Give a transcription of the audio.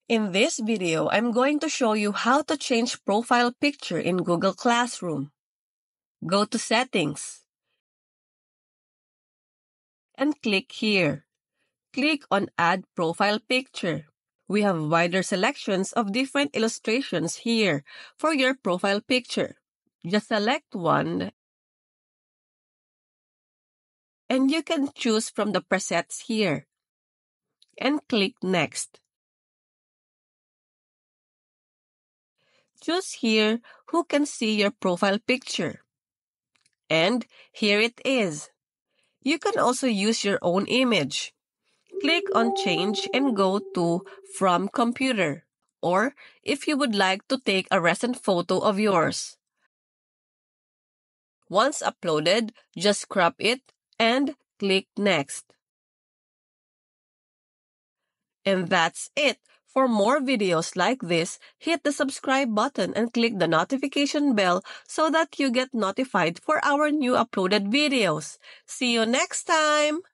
In this video, I'm going to show you how to change profile picture in Google Classroom. Go to Settings and click here. Click on Add Profile Picture. We have wider selections of different illustrations here for your profile picture. Just select one and you can choose from the presets here and click Next. Choose here who can see your profile picture. And here it is. You can also use your own image. Click on Change and go to From Computer, or if you would like to take a recent photo of yours. Once uploaded, just crop it and click Next. And that's it. For more videos like this, hit the subscribe button and click the notification bell so that you get notified for our new uploaded videos. See you next time!